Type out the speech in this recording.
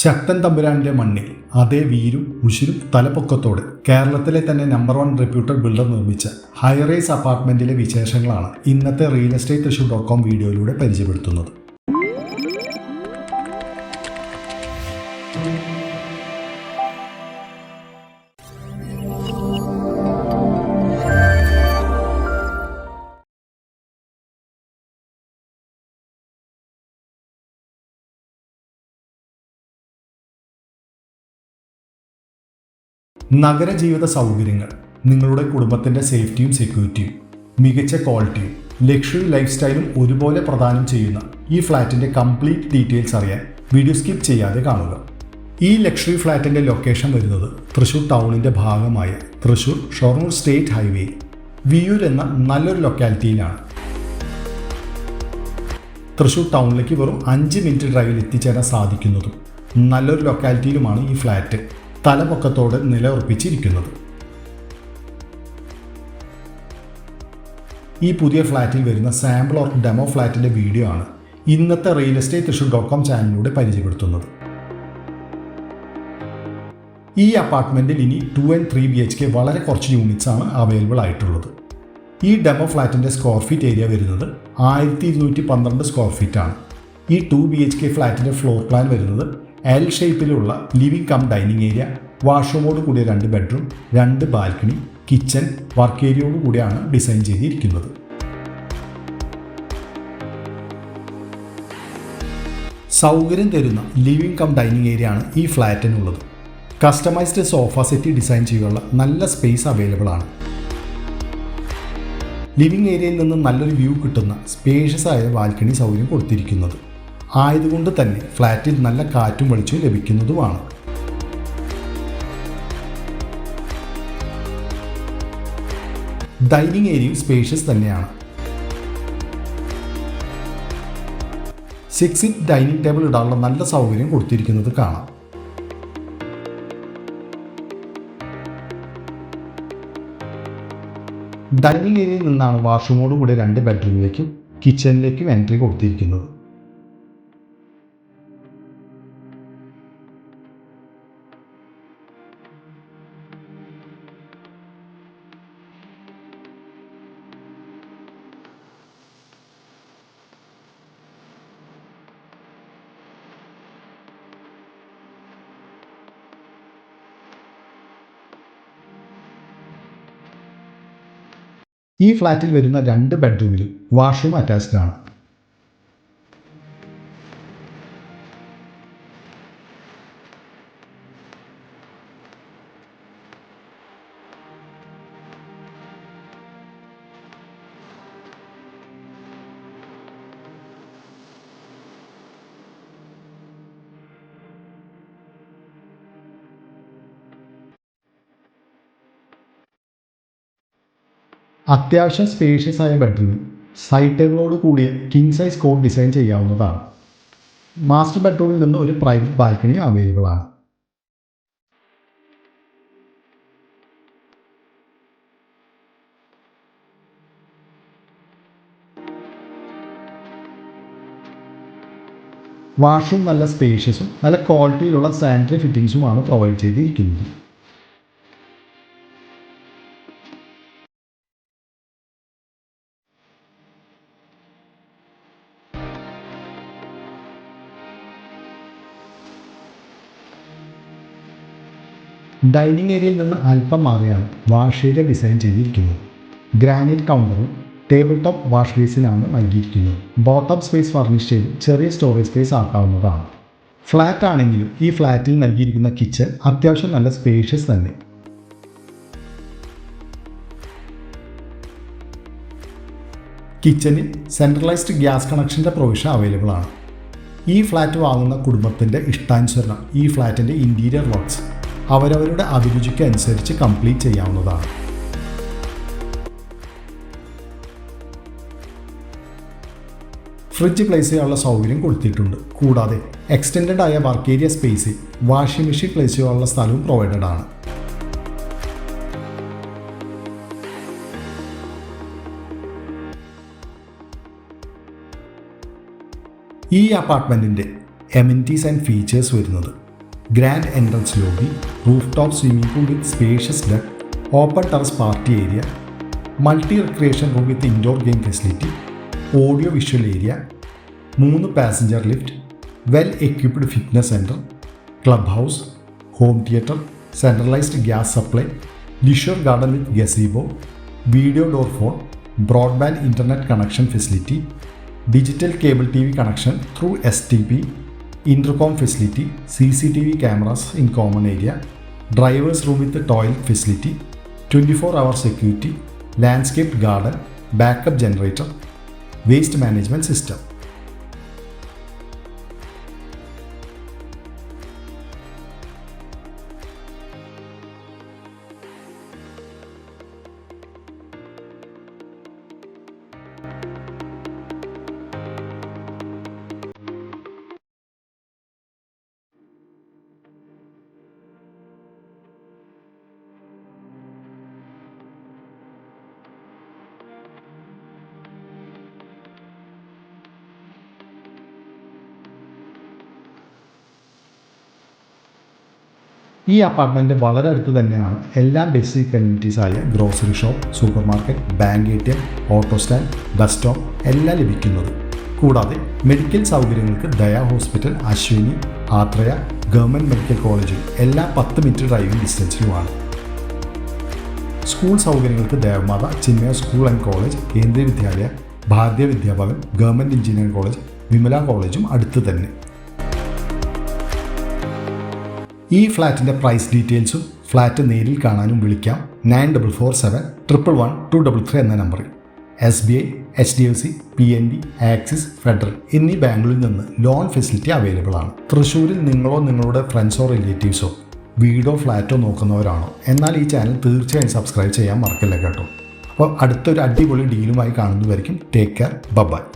ശക്തൻ തമ്പുരാന്റെ മണ്ണിൽ അതേ വീരും ഉശിരും തലപ്പൊക്കത്തോടെ കേരളത്തിലെ തന്നെ നമ്പർ 1 റെപ്യൂട്ടഡ് ബിൽഡർ നിർമ്മിച്ച ഹൈറൈസ് അപ്പാർട്ട്മെന്റിലെ വിശേഷങ്ങളാണ് ഇന്നത്തെ റിയൽ എസ്റ്റേറ്റ് തൃശ്ശൂർ.com വീഡിയോയിലൂടെ പരിചയപ്പെടുത്തുന്നത്. നഗരജീവിത സൗകര്യങ്ങൾ, നിങ്ങളുടെ കുടുംബത്തിൻ്റെ സേഫ്റ്റിയും സെക്യൂരിറ്റിയും, മികച്ച ക്വാളിറ്റിയും ലക്ഷറി ലൈഫ് സ്റ്റൈലും ഒരുപോലെ പ്രദാനം ചെയ്യുന്ന ഈ ഫ്ലാറ്റിൻ്റെ കംപ്ലീറ്റ് ഡീറ്റെയിൽസ് അറിയാൻ വീഡിയോ സ്കിപ്പ് ചെയ്യാതെ കാണുക. ഈ ലക്ഷറി ഫ്ലാറ്റിൻ്റെ ലൊക്കേഷൻ വരുന്നത് തൃശ്ശൂർ ടൗണിൻ്റെ ഭാഗമായ തൃശ്ശൂർ ഷൊർണൂർ സ്റ്റേറ്റ് ഹൈവേയിൽ വിയൂർ എന്ന നല്ലൊരു ലൊക്കാലിറ്റിയിലാണ്. തൃശ്ശൂർ ടൗണിലേക്ക് വെറും 5 മിനിറ്റ് ഡ്രൈവിൽ എത്തിച്ചേരാൻ സാധിക്കുന്നതും നല്ലൊരു ലൊക്കാലിറ്റിയിലുമാണ് ഈ ഫ്ലാറ്റ് തലപൊക്കത്തോടെ നിലയുറപ്പിച്ചിരിക്കുന്നത്. ഈ പുതിയ ഫ്ലാറ്റിൽ വരുന്ന സാമ്പിൾ ഓർ ഡെമോ ഫ്ലാറ്റിൻ്റെ വീഡിയോ ആണ് ഇന്നത്തെ റിയൽ എസ്റ്റേറ്റ് തൃശ്ശൂർ.com ചാനലിലൂടെ പരിചയപ്പെടുത്തുന്നത്. ഈ അപ്പാർട്ട്മെൻറ്റിൽ ഇനി 2 and 3 BHK വളരെ കുറച്ച് യൂണിറ്റ്സ് ആണ് അവൈലബിൾ ആയിട്ടുള്ളത്. ഈ ഡെമോ ഫ്ലാറ്റിൻ്റെ സ്ക്വയർ ഫീറ്റ് ഏരിയ വരുന്നത് 1212 സ്ക്വയർ ഫീറ്റ് ആണ്. ഈ 2 BHK ഫ്ലാറ്റിൻ്റെ ഫ്ലോർ പ്ലാൻ വരുന്നത് എൽ ഷേപ്പിലുള്ള ലിവിംഗ് കം ഡൈനിങ് ഏരിയ, വാഷ്റൂമോട് കൂടിയ 2 ബെഡ്റൂം, 2 ബാൽക്കണി, കിച്ചൺ, വർക്ക് ഏരിയയോട് കൂടിയാണ് ഡിസൈൻ ചെയ്തിരിക്കുന്നത്. സൗകര്യം തരുന്ന ലിവിംഗ് കം ഡൈനിങ് ഏരിയ ആണ് ഈ ഫ്ലാറ്റിനുള്ളത്. കസ്റ്റമൈസ്ഡ് സോഫ സെറ്റ് ഡിസൈൻ ചെയ്യാനുള്ള നല്ല സ്പേസ് അവൈലബിൾ ആണ്. ലിവിംഗ് ഏരിയയിൽ നിന്ന് നല്ലൊരു വ്യൂ കിട്ടുന്ന സ്പേഷ്യസ് ആയ ബാൽക്കണി സൗകര്യം കൊടുത്തിരിക്കുന്നത് ആയതുകൊണ്ട് തന്നെ ഫ്ലാറ്റിൽ നല്ല കാറ്റും വെളിച്ചവും ലഭിക്കുന്നതുമാണ്. ഡൈനിങ് ഏരിയയും സ്പേഷ്യസ് തന്നെയാണ്. 6 seat ഡൈനിങ് ടേബിൾ ഇടാനുള്ള നല്ല സൗകര്യം കൊടുത്തിരിക്കുന്നത് കാണാം. ഡൈനിങ് ഏരിയയിൽ നിന്നാണ് വാഷ്റൂമോട് കൂടി 2 ബെഡ്റൂമിലേക്കും കിച്ചണിലേക്കും എൻട്രി കൊടുത്തിരിക്കുന്നത്. ഈ ഫ്ലാറ്റിൽ വരുന്ന 2 ബെഡ്റൂമിലും വാഷ്റൂം അറ്റാച്ച്ഡ് ആണ്. അത്യാവശ്യം സ്പേഷ്യസ് ആയ ബെഡ്റൂമിൽ സൈഡ് ടേബിളോട് കൂടിയ കിങ് സൈസ് കോട്ട് ഡിസൈൻ ചെയ്യാവുന്നതാണ്. മാസ്റ്റർ ബെഡ്റൂമിൽ നിന്ന് ഒരു പ്രൈവറ്റ് ബാൽക്കണി അവൈലബിൾ ആണ്. വാഷ്റൂം നല്ല സ്പേഷ്യസും നല്ല ക്വാളിറ്റിയിലുള്ള സാനിറ്ററി ഫിറ്റിംഗ്സുമാണ് പ്രൊവൈഡ് ചെയ്തിരിക്കുന്നത്. ഡൈനിങ് ഏരിയയിൽ നിന്ന് അല്പം മാറിയാണ് വാഷ് ഏരിയ ഡിസൈൻ ചെയ്തിരിക്കുന്നത്. ഗ്രാനൈറ്റ് കൗണ്ടറും ടേബിൾ ടോപ്പ് വാഷ് ബേസിനാണ് നൽകിയിരിക്കുന്നത്. ബോട്ടം സ്പേസ് ഫർണിഷ് ചെയ്ത് ചെറിയ സ്റ്റോറേജ് സ്പേസ് ആക്കാവുന്നതാണ്. ഫ്ലാറ്റ് ആണെങ്കിലും ഈ ഫ്ലാറ്റിൽ നൽകിയിരിക്കുന്ന കിച്ചൺ അത്യാവശ്യം നല്ല സ്പേഷ്യസ് തന്നെ. കിച്ചണിൽ സെൻട്രലൈസ്ഡ് ഗ്യാസ് കണക്ഷൻ്റെ പ്രൊവിഷൻ അവൈലബിൾ ആണ്. ഈ ഫ്ലാറ്റ് വാങ്ങുന്ന കുടുംബത്തിൻ്റെ ഇഷ്ടാനുസരണം ഈ ഫ്ലാറ്റിൻ്റെ ഇൻറ്റീരിയർ വർക്ക്സ് അവരവരുടെ അഭിരുചിക്ക് അനുസരിച്ച് കംപ്ലീറ്റ് ചെയ്യാവുന്നതാണ്. ഫ്രിഡ്ജ് പ്ലേസ് ചെയ്യാനുള്ള സൗകര്യം കൊടുത്തിട്ടുണ്ട്. കൂടാതെ എക്സ്റ്റെൻഡഡ് ആയ വർക്ക് ഏരിയ സ്പേസിൽ വാഷിംഗ് മെഷീൻ പ്ലേസ് ചെയ്യാനുള്ള സ്ഥലവും പ്രൊവൈഡഡ് ആണ്. ഈ അപ്പാർട്ട്മെൻറ്റിൻ്റെ എമിനിറ്റീസ് ആൻഡ് ഫീച്ചേഴ്സ് വരുന്നത് grand entrance lobby, roof top swimming pool with spacious deck, open terrace party area, multi recreation room with indoor game facility, audio visual area, 3 passenger lift, well equipped fitness centre, club house, home theatre, centralised gas supply, leisure garden with gazebo, video door phone, broadband internet connection facility, digital cable TV connection through STP, intercom facility, CCTV cameras in common area, driver's room with the toilet facility, 24-hour security, landscaped garden, backup generator, waste management system. ഈ apartment വളരെ അടുത്ത് തന്നെയാണ് എല്ലാ basic അമ്യൂണിറ്റീസായ grocery shop, supermarket, bank ATM, auto stand, bus stop എല്ലാം ലഭിക്കുന്നത്. കൂടാതെ medical സൗകര്യങ്ങൾക്ക് Daya hospital, Ashwini, Athreya, government medical college എല്ലാം 10 മിനിറ്റ് ഡ്രൈവിംഗ് ഡിസ്റ്റൻസിലുമാണ്. സ്കൂൾ സൗകര്യങ്ങൾക്ക് Devamatha, Chinmaya school and college, Kendriya Vidyalaya, Bharatiya Vidyabhavan, government engineering college, Vimala കോളേജും അടുത്ത് തന്നെ. ഈ ഫ്ലാറ്റിൻ്റെ പ്രൈസ് ഡീറ്റെയിൽസും ഫ്ലാറ്റ് നേരിൽ കാണാനും വിളിക്കാം 9447111233 എന്ന നമ്പറിൽ. SBI, HDFC, PNB, axis, federal എന്നീ ബാങ്കുകളിൽ നിന്ന് ലോൺ ഫെസിലിറ്റി അവൈലബിൾ ആണ്. തൃശ്ശൂരിൽ നിങ്ങളോ നിങ്ങളുടെ ഫ്രണ്ട്സോ റിലേറ്റീവ്സോ വീടോ ഫ്ലാറ്റോ നോക്കുന്നവരാണോ? എന്നാൽ ഈ ചാനൽ തീർച്ചയായും സബ്സ്ക്രൈബ് ചെയ്യാൻ മറക്കില്ല കേട്ടോ. അപ്പോൾ അടുത്തൊരു അടിപൊളി ഡീലുമായി കാണുന്നതായിരിക്കും. Take care, by.